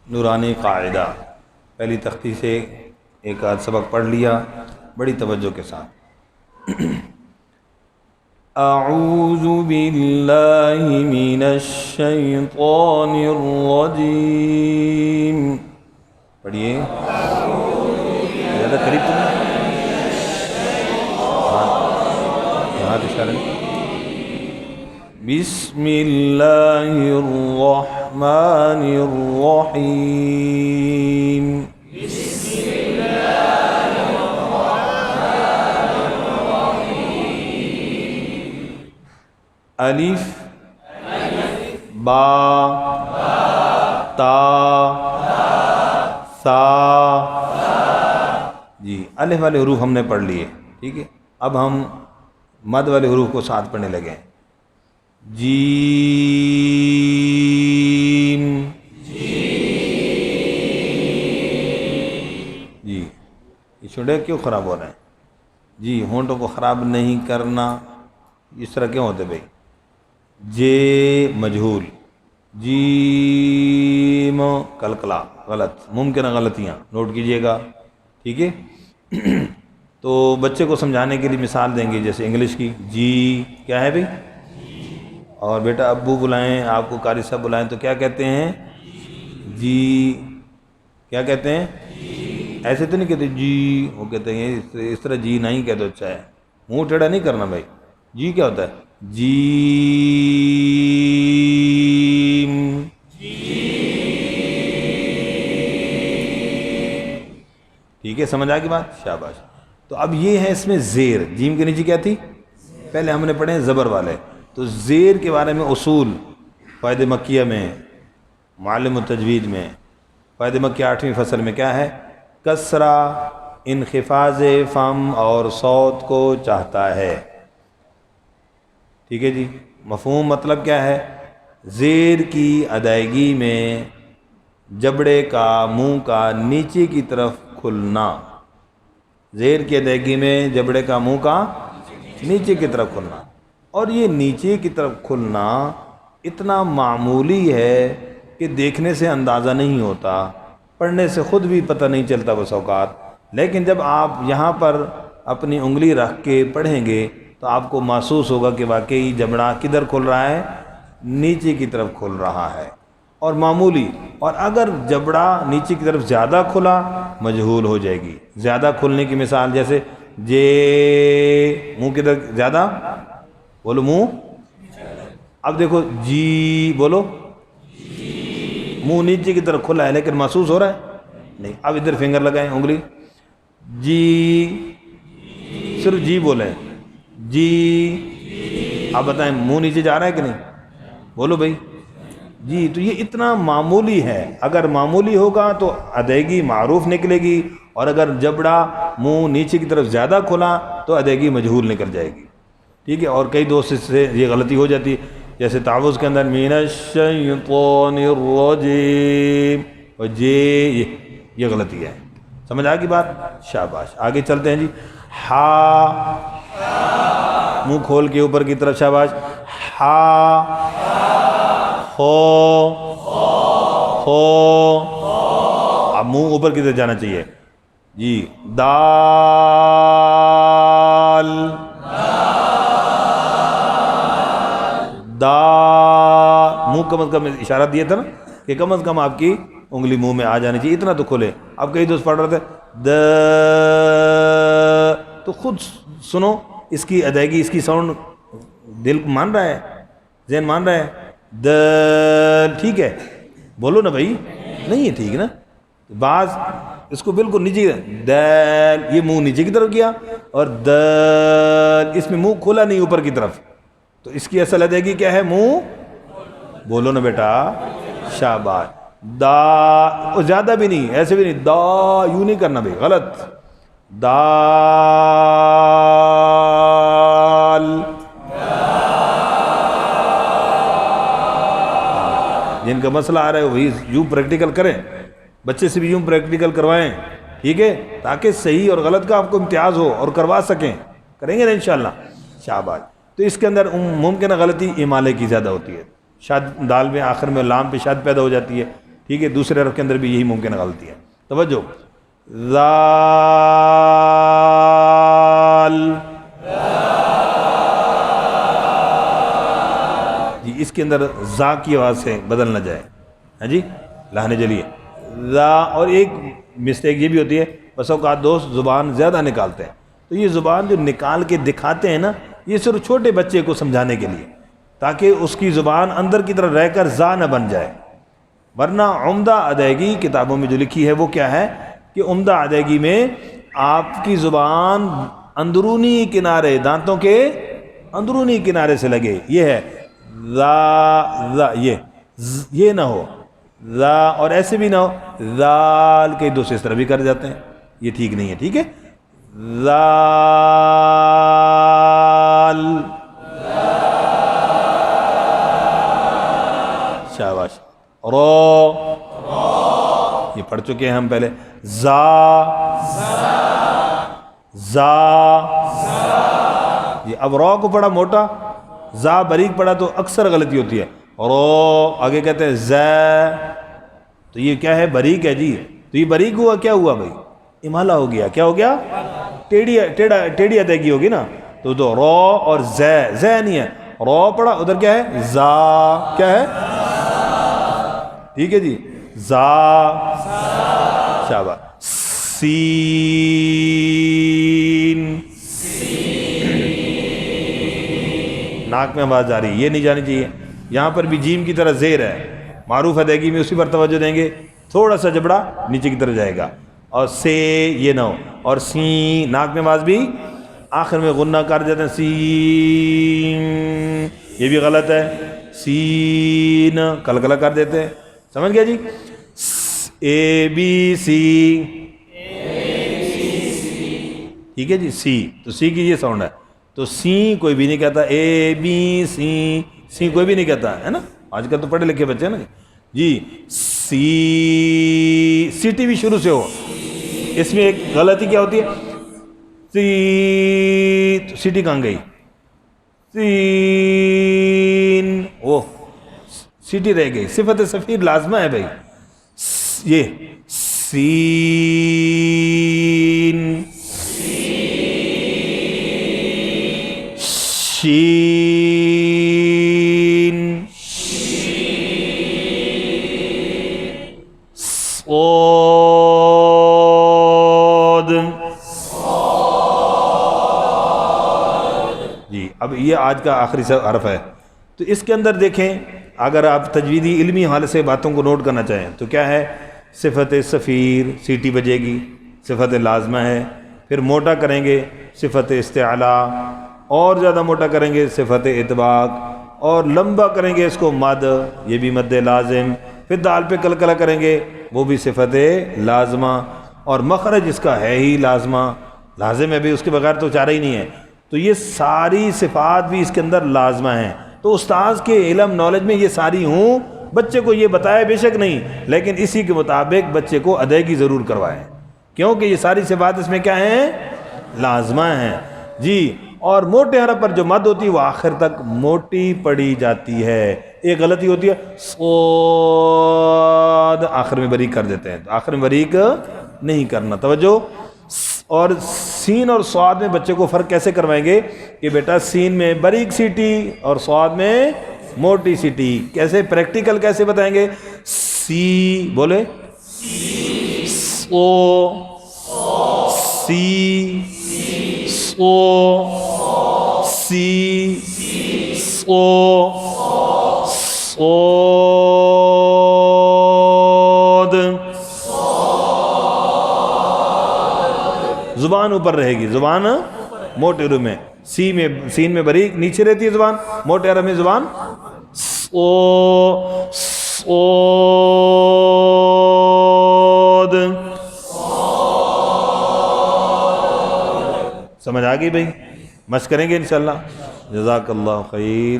نورانی قاعدہ پہلی تختی سے ایک آدھ سبق پڑھ لیا بڑی توجہ کے ساتھ۔ اعوذ باللہ من الشیطان الرجیم، پڑھیے زیادہ قریب تو نہیں، ہاتھ اشارہ، بسم اللہ الرحمن الرحیم، الف با تا سا، جی الف والے حروف ہم نے پڑھ لیے، ٹھیک ہے۔ اب ہم مد والے حروف کو ساتھ پڑھنے لگے، جیم، جی یہ چھوڑے کیوں خراب ہو رہے ہیں؟ جی ہونٹوں کو خراب نہیں کرنا، اس طرح کیوں ہوتے بھائی؟ جے مجہول، جیم کلکلا، غلط، ممکنہ غلطیاں نوٹ کیجئے گا، ٹھیک ہے۔ تو بچے کو سمجھانے کے لیے مثال دیں گے، جیسے انگلش کی جی کیا ہے بھائی؟ اور بیٹا ابو بلائیں، آپ کو قاری صاحب بلائیں تو کیا کہتے ہیں؟ جی کیا کہتے ہیں؟ ایسے تو نہیں کہتے جی، وہ کہتے ہیں اس طرح جی نہیں کہتے، اچھا ہے، منہ ٹیڑھا نہیں کرنا بھائی۔ جی کیا ہوتا ہے؟ جیم، ٹھیک ہے، سمجھ آ گئی بات؟ شاباش۔ تو اب یہ ہے اس میں زیر، جیم کے نیچے کیا تھی؟ پہلے ہم نے پڑھے زبر والے، تو زیر کے بارے میں اصول فوائد مکیہ میں، معلم التجوید میں، فوائد مکیہ 8ویں فصل میں کیا ہے؟ کسرہ انخفاض فم اور صوت کو چاہتا ہے، ٹھیک ہے جی۔ مفہوم مطلب کیا ہے؟ زیر کی ادائیگی میں جبڑے کا منہ کا نیچے کی طرف کھلنا، زیر کی ادائیگی میں جبڑے کا منہ کا نیچے کی طرف کھلنا، اور یہ نیچے کی طرف کھلنا اتنا معمولی ہے کہ دیکھنے سے اندازہ نہیں ہوتا، پڑھنے سے خود بھی پتہ نہیں چلتا بس اوقات، لیکن جب آپ یہاں پر اپنی انگلی رکھ کے پڑھیں گے تو آپ کو محسوس ہوگا کہ واقعی جبڑا کدھر کھل رہا ہے؟ نیچے کی طرف کھل رہا ہے، اور معمولی۔ اور اگر جبڑا نیچے کی طرف زیادہ کھلا مجہول ہو جائے گی۔ زیادہ کھلنے کی مثال جیسے جے، منہ کدھر زیادہ؟ بولو منہ، اب دیکھو جی بولو، منہ نیچے کی طرف کھلا ہے لیکن محسوس ہو رہا ہے؟ نہیں۔ اب ادھر فنگر لگائیں، انگلی، جی، صرف جی بولیں، جی، آپ بتائیں منہ نیچے جا رہا ہے کہ نہیں؟ بولو بھائی جی۔ تو یہ اتنا معمولی ہے، اگر معمولی ہوگا تو ادائیگی معروف نکلے گی، اور اگر جبڑا منہ نیچے کی طرف زیادہ کھلا تو ادائیگی مجہول نکل جائے گی، ٹھیک ہے۔ اور کئی دوست سے یہ غلطی ہو جاتی ہے، جیسے تعوذ کے اندر من الشیطان الرجیم، اور جے، یہ غلطی ہے، سمجھ آ گئی بات؟ شاباش۔ آگے چلتے ہیں جی۔ ہا، منہ کھول کے اوپر کی طرف، شاباش۔ ہا، ہو، ہو، اب منہ اوپر کی طرف جانا چاہیے جی۔ دال، دا، منہ کم از کم اشارہ دیا تھا نا کہ کم از کم آپ کی انگلی منہ میں آ جانی چاہیے، اتنا تو کھولے۔ اب کئی دوست پڑھ رہے تھے د، تو خود سنو اس کی ادائیگی، اس کی ساؤنڈ دل مان رہا ہے، ذہن مان رہا ہے؟ د، ٹھیک ہے، بولو نا بھائی، نہیں ہے ٹھیک نا؟ بعض اس کو بالکل نیچے، دال، یہ منہ نیچے کی طرف کیا، اور دال، اس میں منہ کھولا نہیں اوپر کی طرف، تو اس کی اصل ادائیگی کیا ہے؟ منہ، بولو نا بیٹا، شاباش۔ دا، زیادہ بھی نہیں، ایسے بھی نہیں، دا، یوں نہیں کرنا بھائی، غلط۔ دال، جن کا مسئلہ آ رہا ہے وہی یوں پریکٹیکل کریں، بچے سے بھی یوں پریکٹیکل کروائیں، ٹھیک ہے، تاکہ صحیح اور غلط کا آپ کو امتیاز ہو اور کروا سکیں، کریں گے نا انشاءاللہ؟ شاباش۔ تو اس کے اندر ممکنہ غلطی امالے کی زیادہ ہوتی ہے، شاد دال میں آخر میں لام پہ شاد پیدا ہو جاتی ہے، ٹھیک ہے، دوسرے حرف کے اندر بھی یہی ممکن غلطی ہے. توجہ، ذال، جی اس کے اندر زا کی آواز سے بدل نہ جائے. ہاں جی، لہنے جلیے ذا. اور ایک مسٹیک یہ بھی ہوتی ہے، بس اوقات دوست زبان زیادہ نکالتے ہیں، تو یہ زبان جو نکال کے دکھاتے ہیں نا، یہ صرف چھوٹے بچے کو سمجھانے کے لیے، تاکہ اس کی زبان اندر کی طرف رہ کر زا نہ بن جائے. ورنہ عمدہ ادائیگی کتابوں میں جو لکھی ہے وہ کیا ہے کہ عمدہ ادائیگی میں آپ کی زبان اندرونی کنارے، دانتوں کے اندرونی کنارے سے لگے. یہ ہے ذا ذا، یہ نہ ہو ذا، اور ایسے بھی نہ ہو ذال کے دوسرے اس طرح بھی کر جاتے ہیں، یہ ٹھیک نہیں ہے. ٹھیک ہے، ذال، شاباش. رو، یہ پڑھ چکے ہیں ہم پہلے. زا، زا، یہ اب رو کو پڑھا موٹا، زا باریک پڑھا تو اکثر غلطی ہوتی ہے. رو آگے کہتے ہیں زا، تو یہ کیا ہے؟ باریک ہے جی. تو یہ باریک ہوا، کیا ہوا بھائی؟ امالہ ہو گیا. کیا ہو گیا؟ ٹیڑھی ادائیگی ہوگی نا. تو رو اور زے، زے نہیں ہے، رو پڑھا، ادھر کیا ہے؟ زا. کیا ہے؟ ٹھیک ہے جی، زا. شاباش. سین، ناک میں آواز آ رہی، یہ نہیں جانی چاہیے. یہاں پر بھی جیم کی طرح زیر ہے، معروف ادائیگی میں اسی پر توجہ دیں گے، تھوڑا سا جبڑا نیچے کی طرف جائے گا. اور سے یہ نہ ہو. اور سی، ناک میں آواز بھی آخر میں غنہ کر جاتے ہیں، سین، یہ بھی غلط ہے. سین کلکلا کر دیتے ہیں. سمجھ گیا جی؟ اے بی سی، ٹھیک ہے جی. سی، تو سی کی یہ ساؤنڈ ہے. تو سی کوئی بھی نہیں کہتا، اے بی سی، سی کوئی بھی نہیں کہتا ہے نا. آج کل تو پڑھے لکھے بچے ہیں نا جی. سی، سی ٹی بھی شروع سے ہو، اس میں ایک غلطی کیا ہوتی ہے؟ سی، سی ٹی کہاں گئی؟ سین، وہ سی ٹی رہ گئی. صفت صفیر لازمہ ہے بھائی. یہ سین، شین، صاد. جی اب یہ آج کا آخری حرف ہے. تو اس کے اندر دیکھیں، اگر آپ تجویدی علمی حوالے سے باتوں کو نوٹ کرنا چاہیں تو کیا ہے؟ صفت صفیر، سیٹی بجے گی، صفت لازمہ ہے. پھر موٹا کریں گے صفت استعلا، اور زیادہ موٹا کریں گے صفت اطباق، اور لمبا کریں گے اس کو مد، یہ بھی مد لازم. پھر دال پہ کلکلا کریں گے، وہ بھی صفت لازمہ. اور مخرج اس کا ہے ہی لازمہ، لازم ہے بھی، اس کے بغیر تو چارہ ہی نہیں ہے. تو یہ ساری صفات بھی اس کے اندر لازمہ ہیں. تو استاذ کے علم نالج میں یہ ساری ہوں، بچے کو یہ بتائے بے شک نہیں، لیکن اسی کے مطابق بچے کو ادائیگی ضرور کروائیں، کیونکہ یہ ساری صفات اس میں کیا ہیں؟ لازمہ ہیں جی. اور موٹے حرف پر جو مد ہوتی ہے وہ آخر تک موٹی پڑی جاتی ہے. ایک غلطی ہوتی ہے، صاد آخر میں باریک کر دیتے ہیں، تو آخر میں باریک نہیں کرنا. توجہ. اور سین اور صاد میں بچے کو فرق کیسے کروائیں گے کہ بیٹا سین میں باریک سیٹی اور صاد میں موٹی سیٹی، کیسے پریکٹیکل کیسے بتائیں گے؟ سی بولے، او، سی، او، سی، او، صاد. زبان اوپر رہے گی، زبان موٹے حروف میں، سین میں باریک نیچے رہتی ہے زبان، موٹے حرف میں زبان او، صاد. سمجھ آ گئی بھائی؟ مشق کریں گے انشاءاللہ. جزاک اللہ خیر.